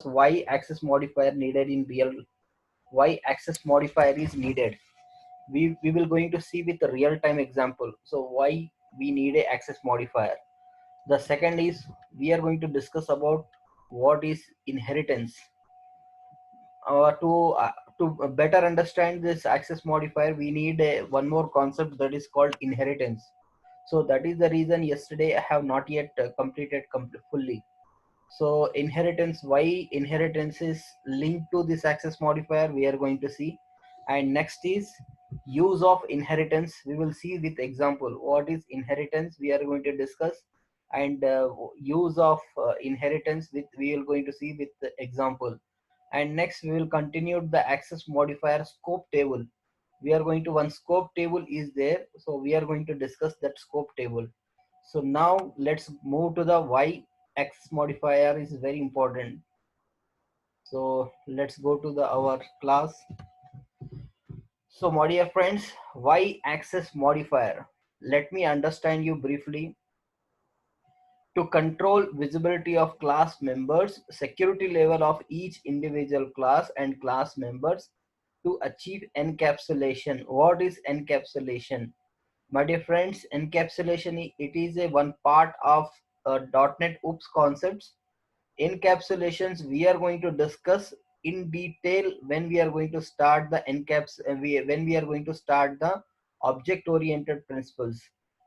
why access modifier needed in real, why access modifier is needed. We will going to see with a real time example. So why we need a access modifier. The second is we are going to discuss about what is inheritance. To better understand this access modifier, we need one more concept that is called inheritance. So that is the reason yesterday I have not yet completed fully. So inheritance, why inheritance is linked to this access modifier, we are going to see. And next is use of inheritance. We will see with example what is inheritance, we are going to discuss. And use of inheritance with, we are going to see with the example. And next we will continue the access modifier scope table. We are going to, one scope table is there, so we are going to discuss that scope table. So now let's move to the why access modifier is very important. So let's go to the our class. So my dear friends, why access modifier? Let me understand you briefly. To control visibility of class members, security level of each individual class and class members, to achieve encapsulation. What is encapsulation? My dear friends, encapsulation, it is a one part of .NET OOPS concepts. Encapsulations we are going to discuss in detail when we are going to start the when we are going to start the object oriented principles.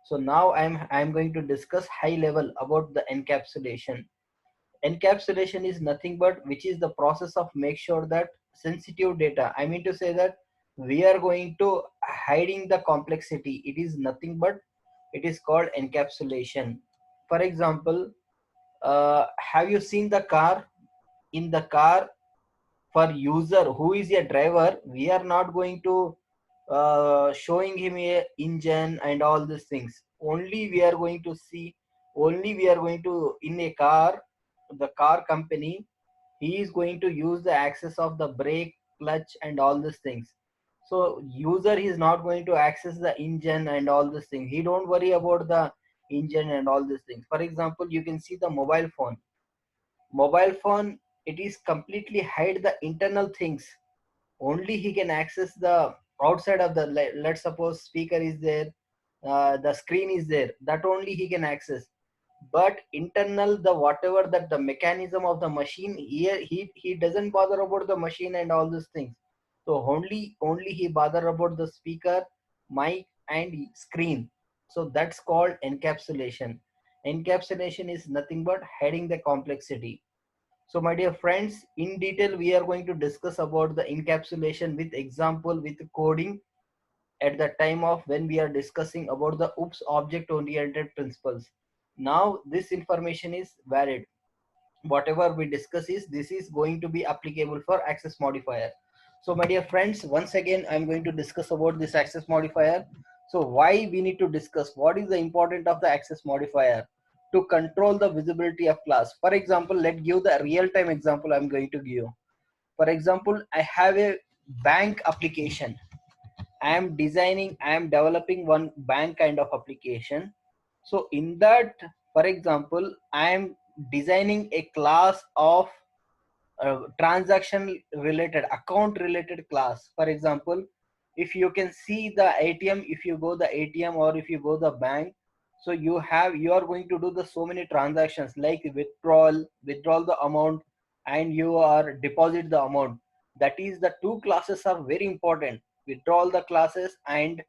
So now I'm going to discuss high level about the encapsulation. Encapsulation is nothing but which is the process of make sure that sensitive data, I mean to say that we are going to hiding the complexity. It is nothing but it is called encapsulation. For example, have you seen the car? In the car, for user who is a driver, we are not going to showing him a engine and all these things. Only we are going to see, only we are going to, in a car, the car company, he is going to use the access of the brake, clutch and all these things. So user is not going to access the engine and all these things. He don't worry about the engine and all these things. For example, you can see the mobile phone, it is completely hide the internal things. Only he can access the outside of the, let's suppose speaker is there, the screen is there, that only he can access. But internal, the whatever that the mechanism of the machine here, he doesn't bother about the machine and all these things. So only he bother about the speaker, mic and screen. So that's called encapsulation. Encapsulation is nothing but hiding the complexity. So my dear friends, in detail, we are going to discuss about the encapsulation with example, with coding at the time of when we are discussing about the OOPS object oriented principles. Now this information is valid. Whatever we discuss is, this is going to be applicable for access modifier. So my dear friends, once again, I'm going to discuss about this access modifier. So why we need to discuss, what is the important of the access modifier? To control the visibility of class. For example, let's give the real-time example I'm going to give. For example, I have a bank application. I am developing one bank kind of application. So in that, for example, I am designing a class of transaction related, account related class. For example, if you can see the ATM, if you go the ATM or if you go the bank, so you are going to do the so many transactions like withdrawal the amount, and you are deposit the amount. That is, the two classes are very important. Withdrawal the classes and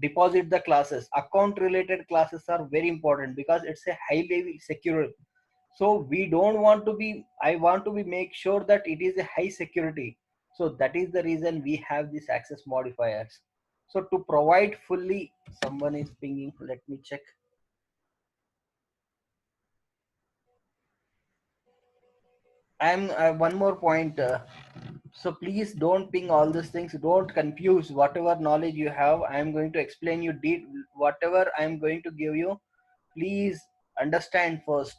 deposit the classes. Account related classes are very important because it's a highly secure. So we don't want to be, I want to be make sure that it is a high security. So that is the reason we have these access modifiers. So to provide fully, someone is pinging, let me check. I'm one more point, so please don't ping all these things, don't confuse whatever knowledge you have. I'm going to explain you whatever I'm going to give you, please understand first.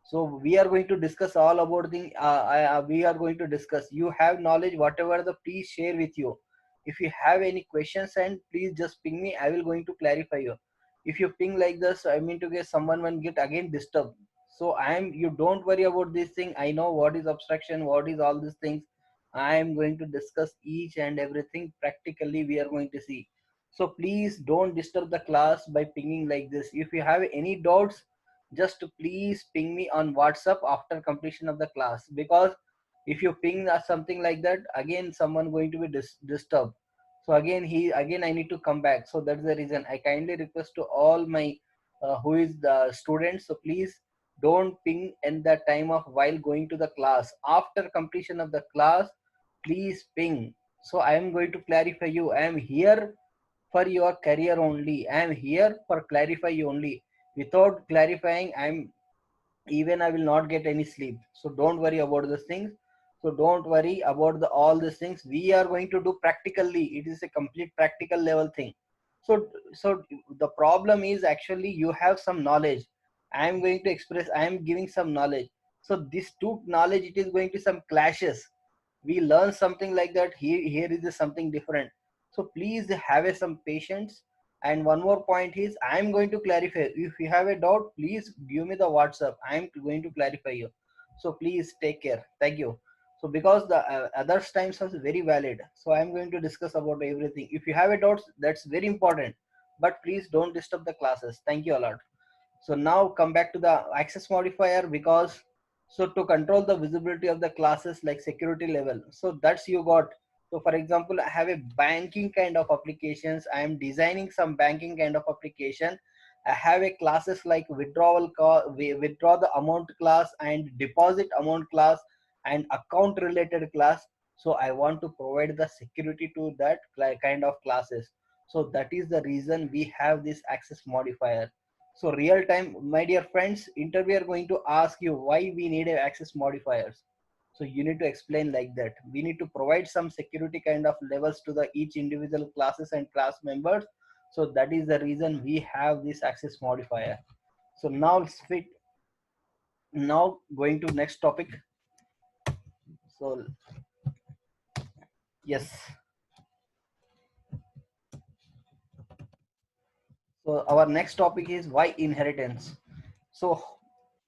So we are going to discuss all about the we are going to discuss, you have knowledge whatever the, please share with you. If you have any questions, and please just ping me, I will going to clarify you. If you ping like this, I mean to get someone will get again disturbed. So you don't worry about this thing. I know what is abstraction, what is all these things. I am going to discuss each and everything practically, we are going to see. So please don't disturb the class by pinging like this. If you have any doubts, just please ping me on WhatsApp after completion of the class, because if you ping something like that, again someone going to be disturbed. So again I need to come back. So that's the reason I kindly request to all my who is the students, so please don't ping in the time of while going to the class. After completion of the class, please ping. So I am going to clarify you. I am here for your career only. I am here for clarify you only. Without clarifying, even I will not get any sleep. So don't worry about these things. So don't worry about all these things. We are going to do practically. It is a complete practical level thing. So the problem is actually you have some knowledge. I am going to express. I am giving some knowledge. So this two knowledge, it is going to some clashes. We learn something like that. Here is something different. So please have some patience. And one more point is, I am going to clarify. If you have a doubt, please give me the WhatsApp. I am going to clarify you. So please take care. Thank you. So because the others times are very valid, so I am going to discuss about everything. If you have a doubt, that's very important. But please don't disturb the classes. Thank you a lot. So now come back to the access modifier, because so to control the visibility of the classes like security level, so that's you got. So for example, I have a banking kind of applications. I am designing some banking kind of application. I have a classes like withdraw the amount class and deposit amount class and account related class. So I want to provide the security to that kind of classes. So that is the reason we have this access modifier. So real time, my dear friends, interviewer going to ask you why we need a access modifiers. So you need to explain like that. We need to provide some security kind of levels to the each individual classes and class members. So that is the reason we have this access modifier. So now going to next topic. So yes. So our next topic is why inheritance. So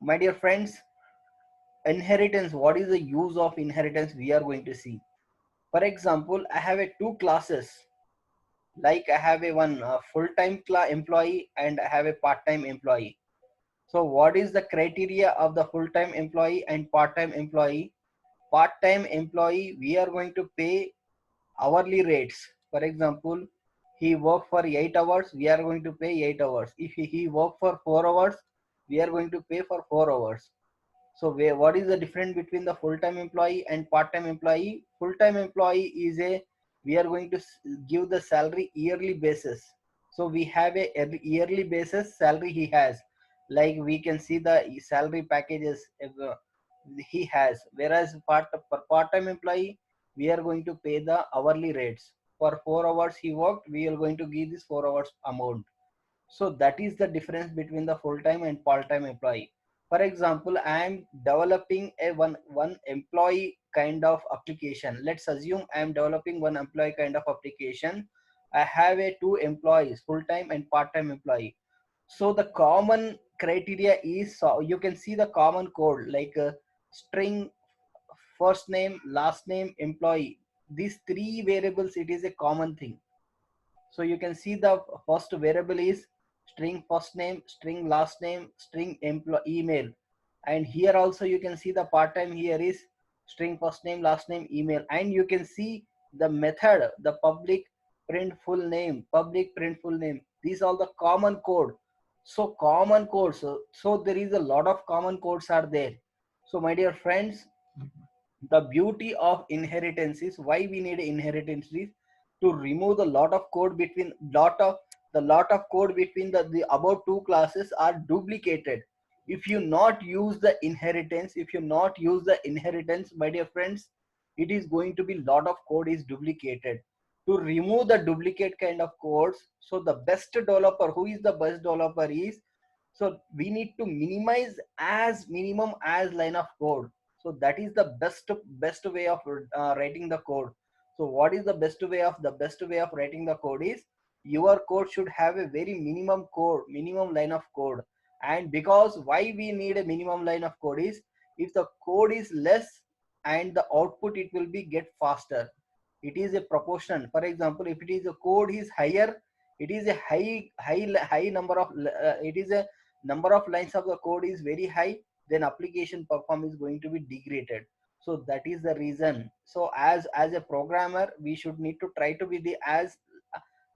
my dear friends, inheritance, what is the use of inheritance, we are going to see. For example, I have a two classes. Like I have a one full-time employee and I have a part-time employee. So what is the criteria of the full-time employee and part-time employee? Part-time employee, we are going to pay hourly rates. For example, he work for 8 hours, we are going to pay 8 hours. If he work for 4 hours, we are going to pay for 4 hours. So what is the difference between the full-time employee and part-time employee? Full-time employee is we are going to give the salary yearly basis. So we have a yearly basis salary he has. Like we can see the salary packages he has. Whereas for part-time employee, we are going to pay the hourly rates. For 4 hours he worked, we are going to give this 4 hours amount. So that is the difference between the full-time and part-time employee. For example, I am developing a one employee kind of application. Let's assume I am developing one employee kind of application. I have a two employees, full-time and part-time employee. So the common criteria is, so you can see the common code like string, first name, last name, employee. These three variables, it is a common thing. So you can see the first variable is string first name, string last name, string email. And here also you can see the part-time here is string first name, last name, email. And you can see the method, the public print full name, public print full name. These are the common code. So common codes. So there is a lot of common codes are there. So my dear friends, the beauty of inheritance is, why we need inheritance is to remove the lot of code between lot of code between the above two classes are duplicated. If you not use the inheritance, if you not use the inheritance, my dear friends, it is going to be lot of code is duplicated. To remove the duplicate kind of codes, so the best developer, who is the best developer is, so we need to minimize as minimum as line of code. So that is the best way of writing the code. So what is the best way of writing the code is, your code should have a very minimum line of code. And because why we need a minimum line of code is, if the code is less and the output it will be get faster, it is a proportion. For example, if it is a code is higher, it is a high number of it is a number of lines of the code is very high, then application performance is going to be degraded. So that is the reason. So as a programmer, we should need to try to be the as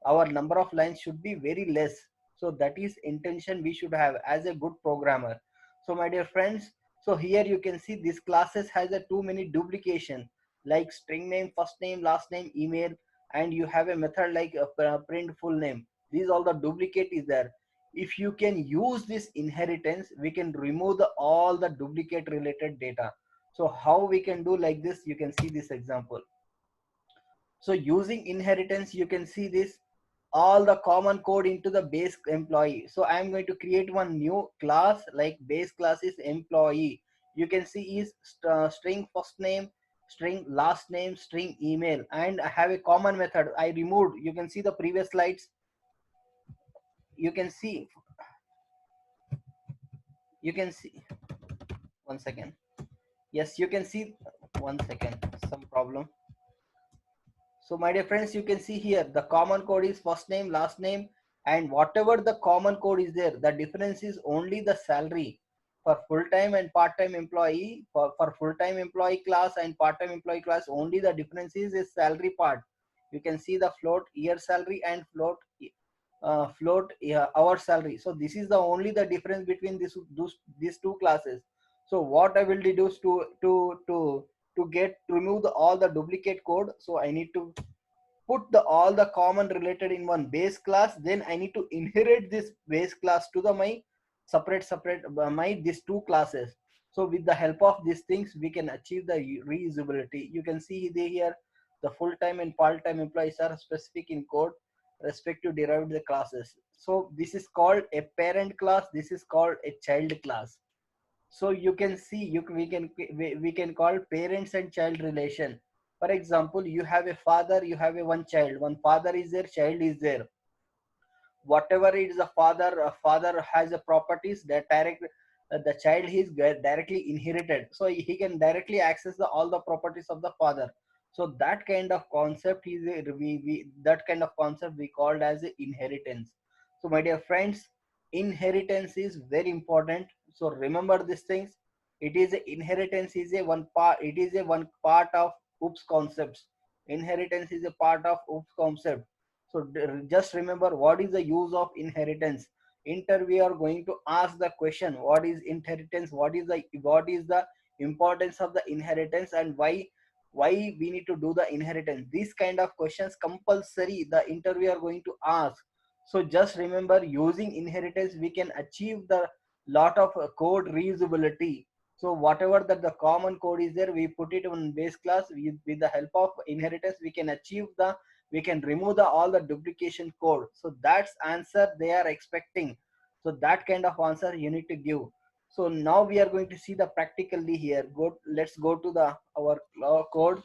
our number of lines should be very less. So that is intention we should have as a good programmer. So my dear friends, so here you can see this classes has a too many duplication, like string name, first name, last name, email, and you have a method like print full name. These all the duplicate is there. If you can use this inheritance, we can remove all the duplicate related data. So how we can do like this, you can see this example. So using inheritance, you can see this all the common code into the base employee. So I'm going to create one new class, like base class is employee. You can see is string first name, string last name, string email, and I have a common method I removed. You can see the previous slides. You can see, you can see, one second. Yes, you can see, one second, some problem. So my dear friends, you can see here the common code is first name, last name, and whatever the common code is there, the difference is only the salary for full-time and part-time employee. For full-time employee class and part-time employee class, only the difference is salary part. You can see the float year salary and float hour salary. So this is the only the difference between these two classes. So what I will do is to get remove all the duplicate code. So I need to put all the common related in one base class. Then I need to inherit this base class to the my separate my these two classes. So with the help of these things, we can achieve the reusability. You can see here the full-time and part-time employees are specific in code respect to derived the classes. So this is called a parent class, this is called a child class. So you can see we can call parents and child relation. For example, you have a father, you have a one child, one father is there, child is there. Whatever it is a father has a properties that direct the child is directly inherited, so he can directly access all the properties of the father. So that kind of concept is that kind of concept we called as a inheritance. So my dear friends, inheritance is very important. So remember these things. It is a inheritance is a one part, it is a one part of oops concepts. Inheritance is a part of oops concept. So just remember what is the use of inheritance. Interviewer are going to ask the question, what is inheritance, what is the importance of the inheritance, and why we need to do the inheritance. These kind of questions compulsory the interviewer are going to ask. So just remember, using inheritance we can achieve the lot of code reusability. So whatever that the common code is there, we put it on base class. With the help of inheritance we can achieve the, we can remove all the duplication code. So that's answer they are expecting. So that kind of answer you need to give. So now we are going to see the practically here. Let's go to the our code.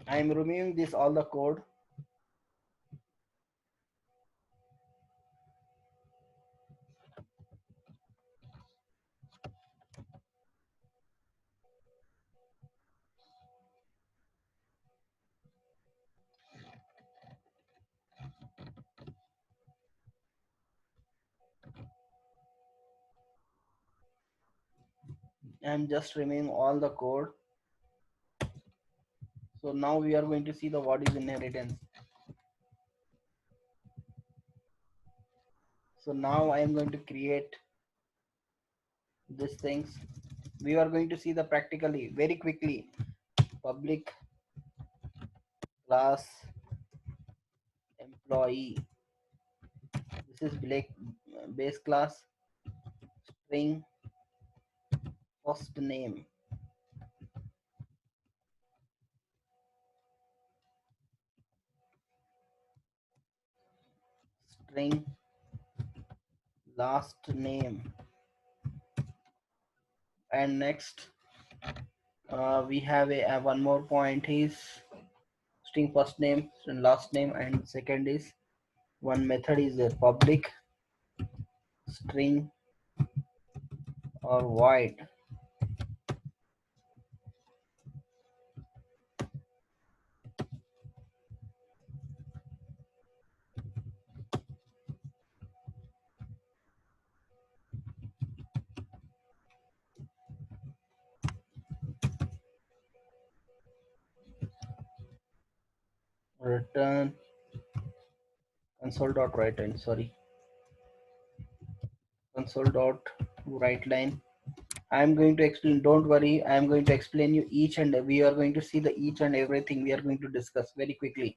I am removing this all the code. I am just removing all the code. So now we are going to see the what is inheritance. So now I am going to create these things. We are going to see the practically very quickly. Public class employee. This is base class string first name, string last name, and next We have one more point is string first name and last name, and second is one method is a public string or void return console.writeLine. Sorry, console.writeLine. I am going to explain. Don't worry, I am going to explain you each, and we are going to see the each and everything we are going to discuss very quickly.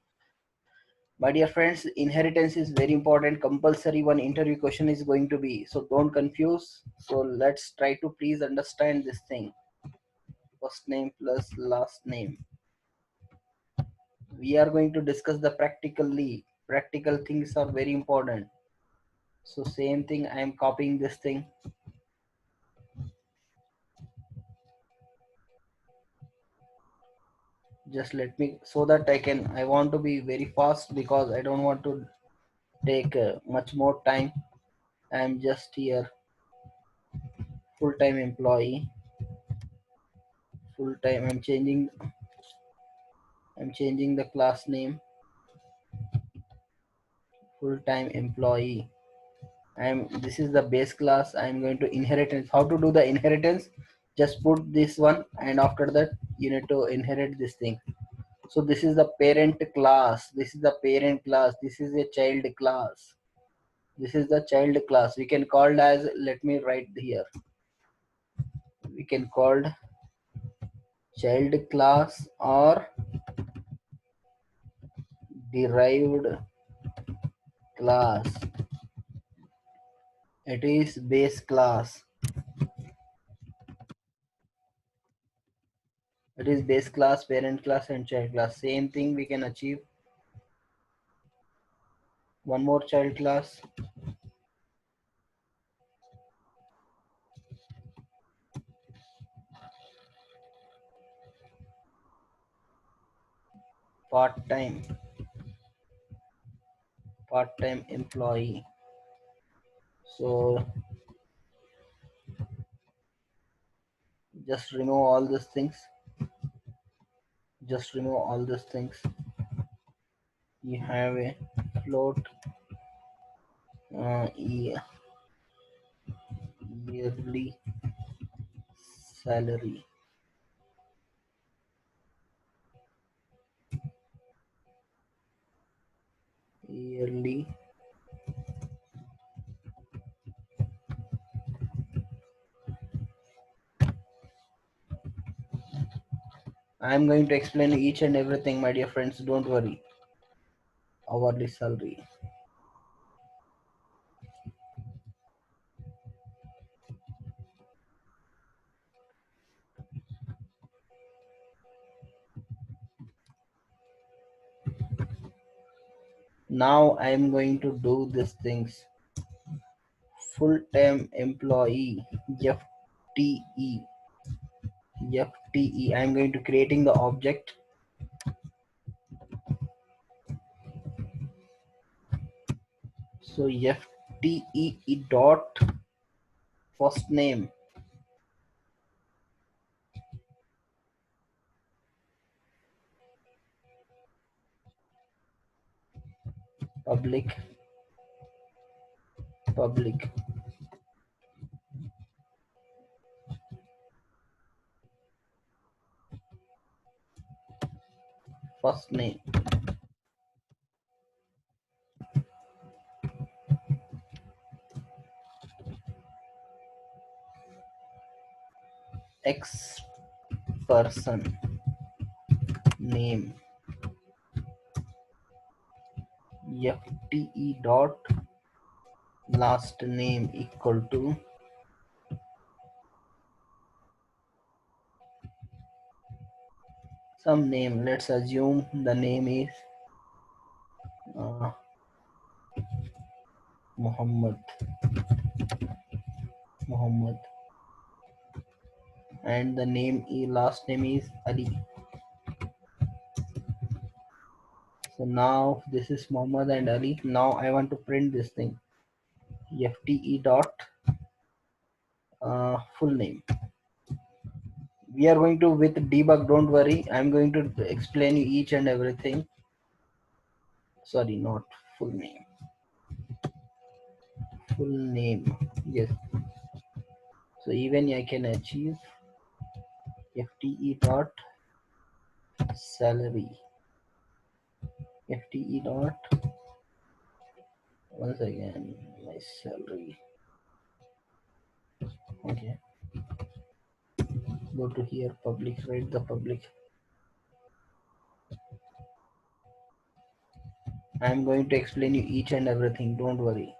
My dear friends, inheritance is very important. Compulsory one interview question is going to be. So don't confuse. So let's try to please understand this thing. First name plus last name. We are going to discuss the practically. Practical things are very important. So same thing, I am copying this thing. Just let me, so that I want to be very fast because I don't want to take much more time. I am just here, full-time employee, full-time. I'm changing the class name, full-time employee. This is the base class. I'm going to inheritance. How to do the inheritance? Just put this one, and after that you need to inherit this thing. So this is the parent class. This is the parent class. This is a child class. This is the child class. We can call as, let me write here. We can call child class or derived class. It is base class. It is base class, parent class, and child class. Same thing we can achieve. One more child class. Part-time employee. So just remove all these things. Just remove all these things. You have a float yearly salary. Yearly I am going to explain each and everything, my dear friends. Don't worry. Hourly salary. Now I am going to do these things. Full-time employee, FTE. FTE. I am going to creating the object. So FTE dot first name, public first name, X person name, FTE dot last name equal to some name. Let's assume the name is Muhammad, and the last name is Ali. So now this is Muhammad and Ali. Now I want to print this thing, FTE dot full name. We are going to with debug, don't worry, I'm going to explain you each and everything. Sorry, not full name, full name, yes. So even I can achieve FTE dot salary, FTE dot, once again, my salary. Okay, go to here, public, write the public. I'm going to explain you each and everything, don't worry.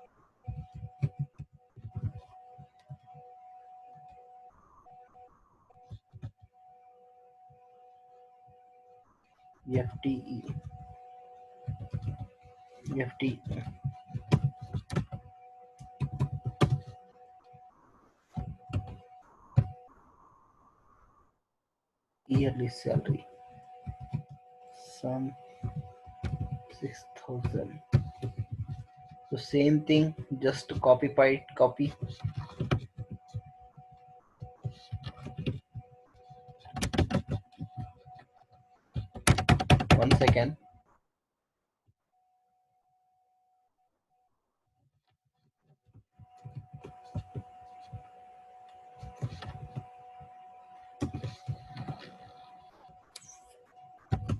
FTE, FTE, yearly salary, some 6,000. So same thing, just copy. One second.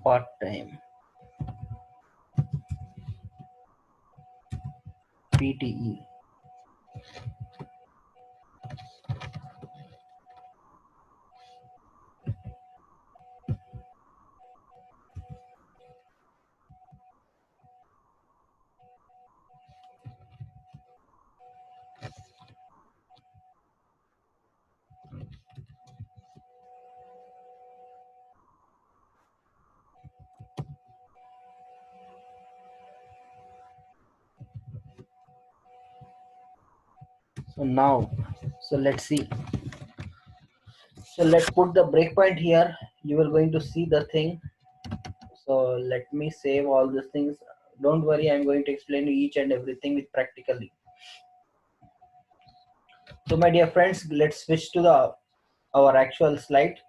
Part time, PTE. So now, so let's see. So let's put the breakpoint here. You are going to see the thing. So let me save all these things. Don't worry, I'm going to explain you each and everything with practically. So my dear friends, let's switch to the our actual slide.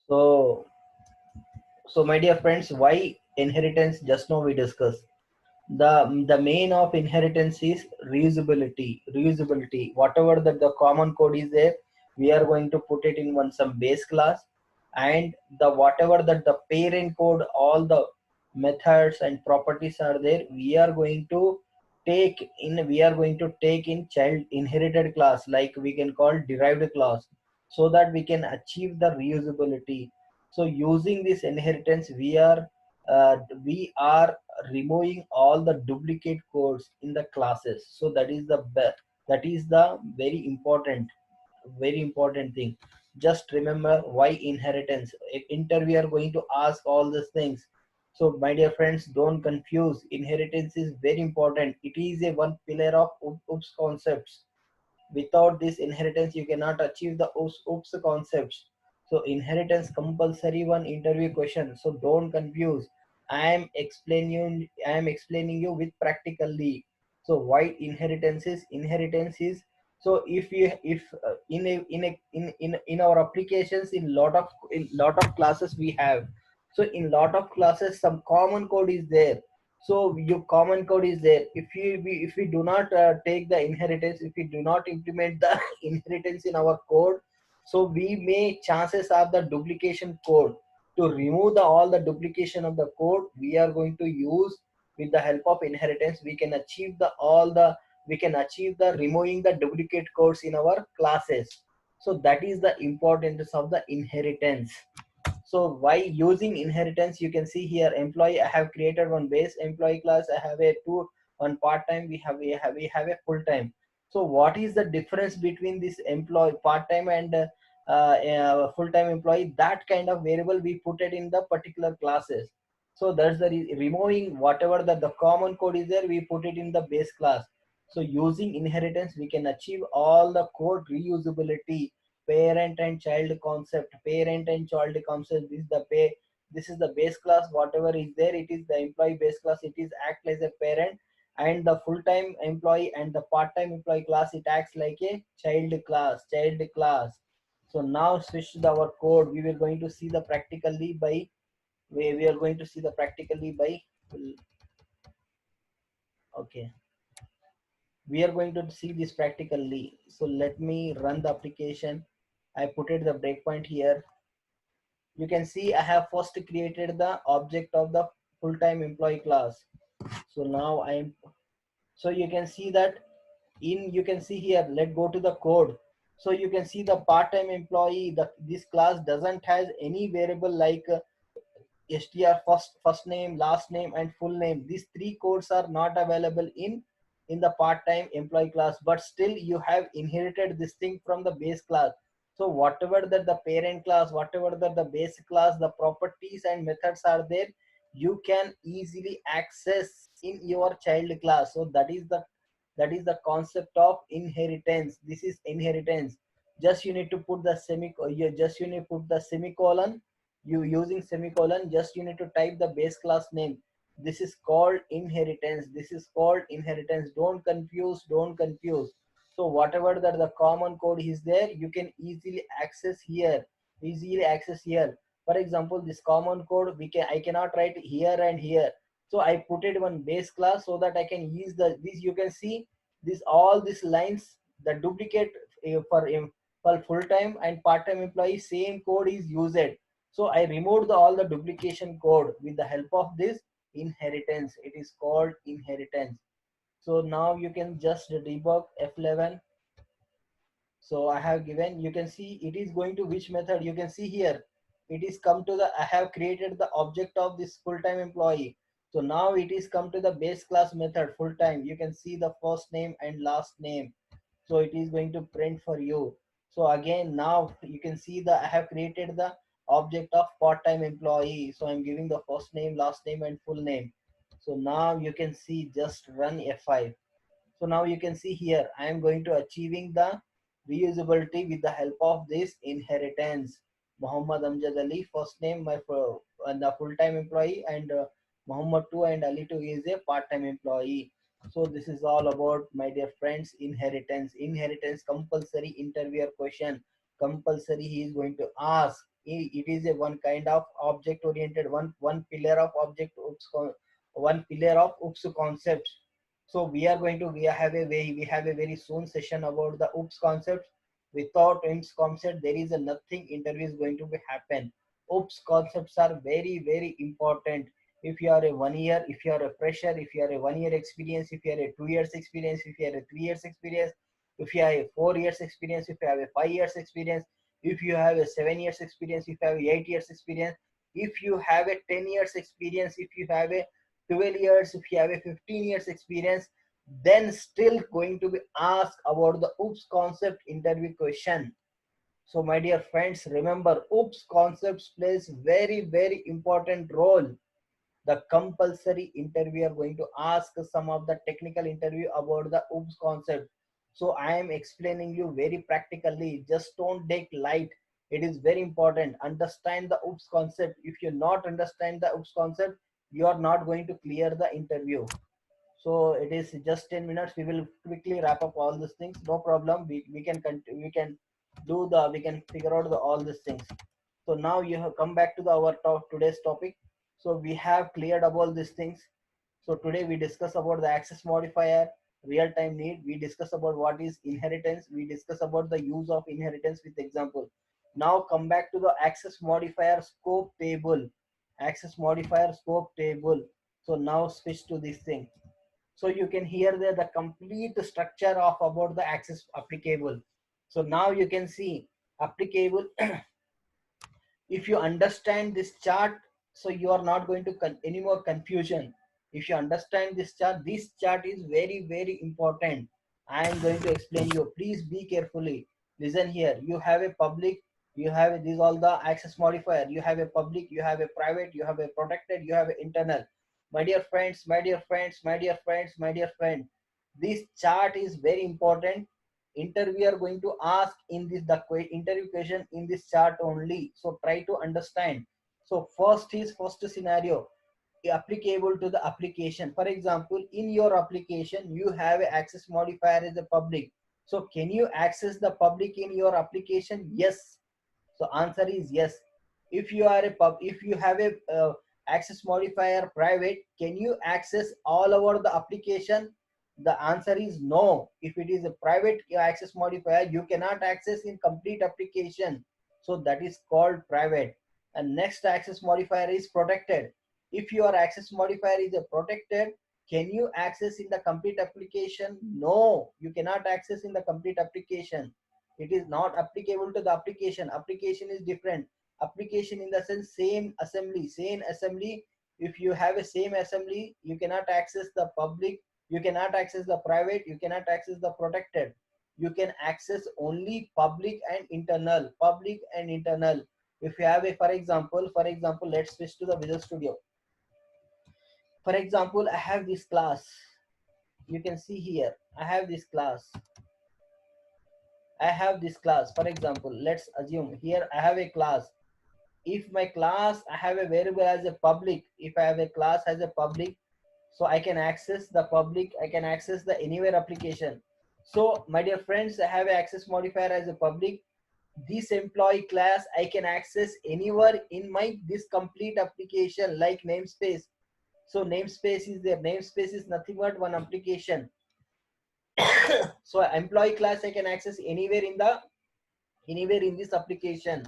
So my dear friends, why inheritance? Just now we discussed. The main of inheritance is reusability. Whatever that the common code is there, we are going to put it in some base class, and the whatever that the parent code, all the methods and properties are there, we are going to take in child inherited class, like we can call derived class, so that we can achieve the reusability. So using this inheritance, we are removing all the duplicate codes in the classes. So that is the very important thing. Just remember why inheritance. Interview are going to ask all these things. So my dear friends, don't confuse. Inheritance is very important. It is a one pillar of oops concepts. Without this inheritance, you cannot achieve the oops concepts. So inheritance compulsory one interview question. So don't confuse. I am explaining you with practically. So why inheritance is, so if in our applications, in lot of classes we have. So in lot of classes some common code is there. So your common code is there. If we do not take the inheritance, if we do not implement the inheritance in our code, so we may chances of the duplication code. To remove all the duplication of the code, we are going to use with the help of inheritance. We can achieve the removing the duplicate codes in our classes. So that is the importance of the inheritance. So why using inheritance, you can see here employee, I have created one base employee class. I have a two, one part-time, we have a full-time. So what is the difference between this employee part-time and full-time employee? That kind of variable we put it in the particular classes. So that's the removing whatever that the common code is there, we put it in the base class. So using inheritance, we can achieve all the code reusability. parent and child concept. Parent and child concept, this is the base class. Whatever is there, it is the employee base class. It is act as a parent, and the full-time employee and the part-time employee class, it acts like a child class. So now switch to our code. We were going to see the practically by we are going to see the practically by okay, we are going to see this practically. So let me run the application. I put it the breakpoint here. You can see I have first created the object of the full-time employee class. So now I am, so you can see that you can see here, let's go to the code. So you can see the part-time employee, this class doesn't has any variable like str, first name, last name and full name. These three codes are not available in the part-time employee class, but still you have inherited this thing from the base class. So whatever that the parent class, whatever that the base class, the properties and methods are there, you can easily access in your child class. So that is the concept of inheritance. This is inheritance. Just you need to put the just you need to put the semicolon. You using semicolon, just you need to type the base class name. This is called inheritance. This is called inheritance. Don't confuse. So whatever that the common code is there, you can easily access here. For example, this common code, I cannot write here and here. So I put it one base class so that I can use this. You can see this, all these lines, the duplicate for full-time and part-time employee, same code is used. So I removed all the duplication code with the help of this inheritance. It is called inheritance. So now you can just debug F11. So I have given, you can see it is going to which method. You can see here it is come to the, I have created the object of this full-time employee. So now it is come to the base class method full-time. You can see the first name and last name. So it is going to print for you. So again, now you can see that I have created the object of part-time employee. So I'm giving the first name, last name and full name. So now you can see, just run F5. So now you can see here I am going to achieving the reusability with the help of this inheritance. Muhammad Amjad Ali, first name, and the full-time employee, and Muhammad 2 and Ali 2 is a part-time employee. So this is all about, my dear friends, inheritance. Inheritance compulsory interviewer question. Compulsory he is going to ask. It is a one kind of object oriented, one pillar of object one pillar of OOPS concepts. So we have a very soon session about the OOPS concept. Without OOPS concept, there is a nothing interview is going to be happen. OOPS concepts are very important. If you are a 1 year, if you are a fresher, if you are a 1 year experience, if you are a 2 years experience, if you are a 3 years experience, if you have a 4 years experience, if you have a 5 years experience, if you have a 7 years experience, if you have a 8 years experience, if you have a 10 years experience, if you have a 12 years, if you have a 15 years experience, then still going to be asked about the OOPS concept interview question. So my dear friends, remember, OOPS concepts plays very important role. The compulsory interviewer going to ask some of the technical interview about the OOPS concept. So I am explaining you very practically. Just don't take light. It is very important. Understand the OOPS concept. If you not understand the OOPS concept, you are not going to clear the interview. So it is just 10 minutes. We will quickly wrap up all these things. No problem. We can we can figure out all these things. So now you have come back to our today's topic. So we have cleared up all these things. So today we discuss about the access modifier, real-time need. We discuss about what is inheritance. We discuss about the use of inheritance with example. Now come back to the access modifier scope table. Access modifier scope table. So now switch to this thing. So you can hear the complete structure of about the access applicable. So now you can see applicable. If you understand this chart, so you are not going to any more confusion. If you understand this chart is very important. I am going to explain you. Please be carefully. Listen here. You have a public, you have these all the access modifier. You have a public, you have a private, you have a protected, you have an internal. My dear friends, my dear friends, my dear friends, my dear friend. This chart is very important. interviewer going to ask in this interview question in this chart only. So try to understand. So first scenario applicable to the application. For example, in your application you have a access modifier as a public. So can you access the public in your application? Yes. So answer is yes. If you are if you have a access modifier private, can you access all over the application? The answer is no. If it is a private access modifier, you cannot access in complete application. So that is called private. And next access modifier is protected. If your access modifier is a protected, can you access in the complete application? No, you cannot access in the complete application. It is not applicable to the application. Application is different. Application in the sense same assembly. If you have a same assembly, you cannot access the public, you cannot access the private, you cannot access the protected. You can access only public and internal. If you have a for example, let's switch to the Visual Studio. For example, I have this class. You can see here, I have this class. For example, let's assume here I have a class. If my class, I have a variable as a public, if I have a class as a public, so I can access the public, I can access the anywhere application. So my dear friends, I have an access modifier as a public. This employee class I can access anywhere in my this complete application, like namespace. So namespace is there. Namespace is nothing but one application. So employee class I can access anywhere in this application.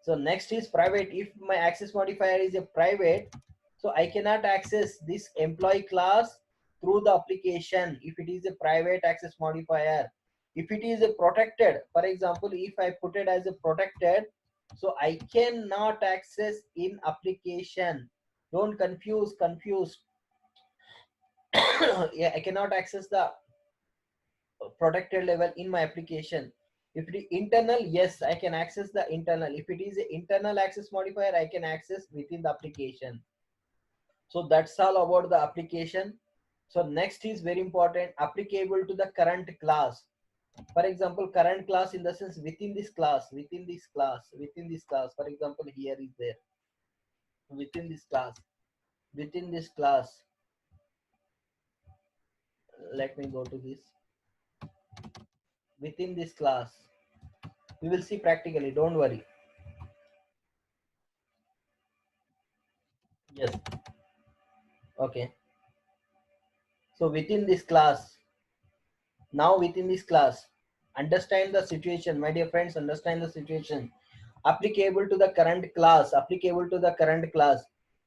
So next is private. If my access modifier is a private, so I cannot access this employee class through the application if it is a private access modifier. If it is a protected, for example, if I put it as a protected, so I cannot access in application. Don't confuse. Yeah, I cannot access the protected level in my application. If it is internal, yes, I can access the internal. If it is an internal access modifier, I can access within the application. So that's all about the application. So next is very important, applicable to the current class. For example, current class in the sense within this class. For example, here is there. Within this class. Let me go to this. Within this class, we will see practically. Don't worry. Yes. Okay. So within this class, understand the situation, my dear friends, understand the situation. Applicable to the current class.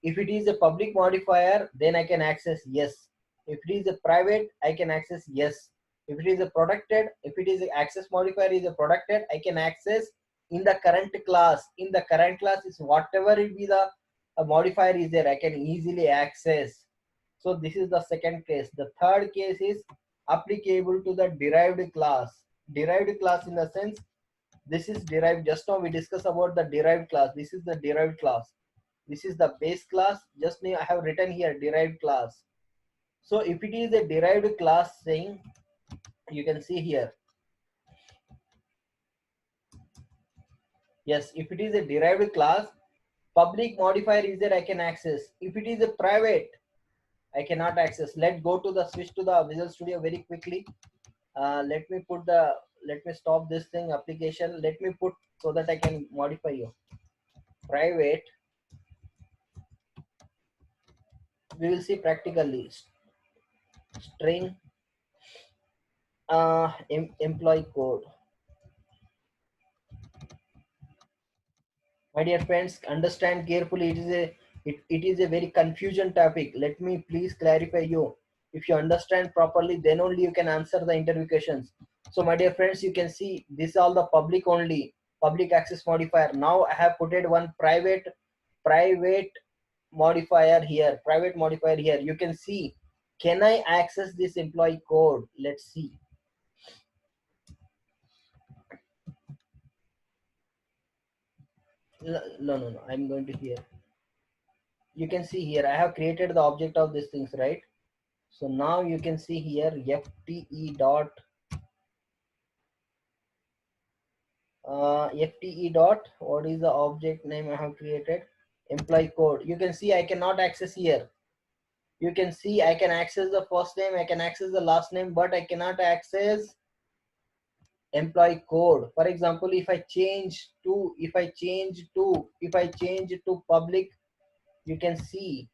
If it is a public modifier, then I can access yes. If it is a private, I can access yes. If it is a protected, if it is an access modifier is a protected, I can access in the current class. In the current class is whatever it be the modifier is there, I can easily access. So this is the second case. The third case is applicable to the derived class. Derived class in the sense, this is derived. Just now we discussed about the derived class. This is the derived class. This is the base class. Just now I have written here derived class. So if it is a derived class saying, you can see here. Yes, if it is a derived class, public modifier is there, I can access. If it is a private, I cannot access. Let's go to the switch to the Visual Studio very quickly. Let me stop this thing application. Let me put so that I can modify you. Private. We will see practically. String employee code. My dear friends, understand carefully. It is a very confusion topic. Let me please clarify you. If you understand properly, then only you can answer the interview questions. So my dear friends, you can see this is all the public only, public access modifier. Now I have put it one private modifier here, You can see, can I access this employee code? Let's see. No. I'm going to here. You can see here, I have created the object of these things, right? So now you can see here fte dot fte dot, what is the object name I have created? Employee code. You can see I cannot access here. You can see I can access the first name, I can access the last name, but I cannot access employee code. For example, if I change to public, you can see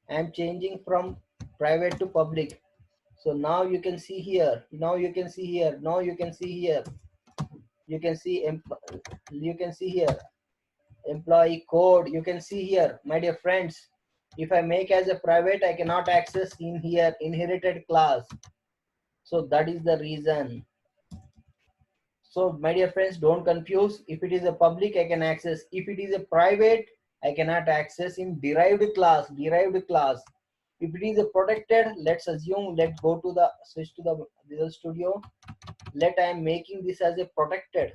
I am changing from private to public. So now you can see here, now you can see here, now you can see here, you can see here employee code. You can see here, my dear friends, if I make as a private, I cannot access in here inherited class. So that is the reason. So my dear friends, don't confuse. If it is a public, I can access. If it is a private, I cannot access in derived class. If it is a protected, let's assume, let's go to the switch to the Visual Studio. Let I am making this as a protected.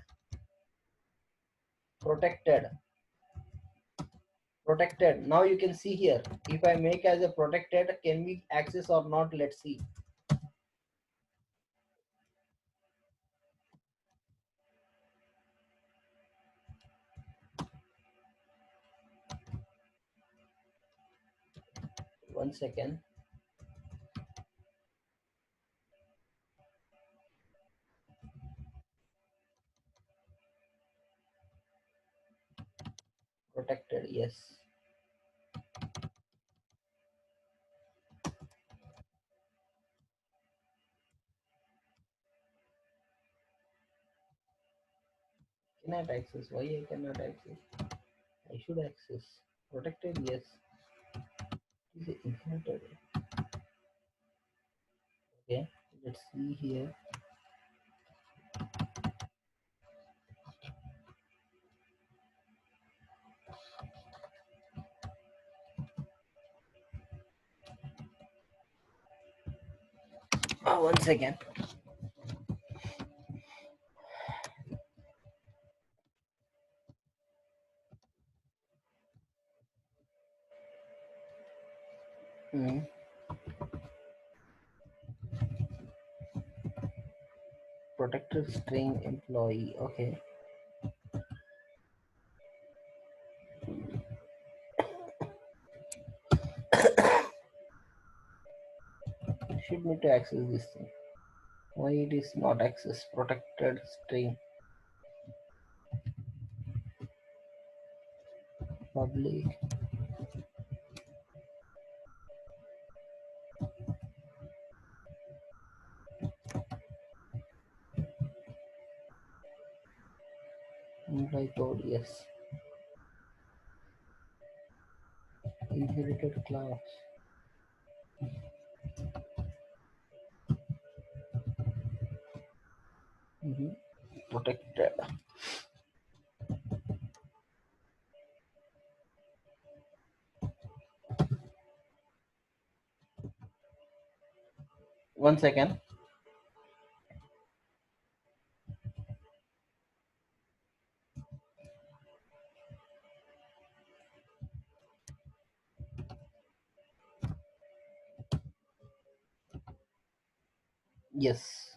Now you can see here, if I make as a protected, can we access or not? Let's see. One second. Protected, yes. Cannot access. Why I cannot access? I should access. Protected, yes. Is it inherited? Okay, let's see here. One second. Protected string employee. Okay. Should need to access this thing. Why it is not access? Protected string public. Employee code, yes. Inherited class. Protected. One second. Yes.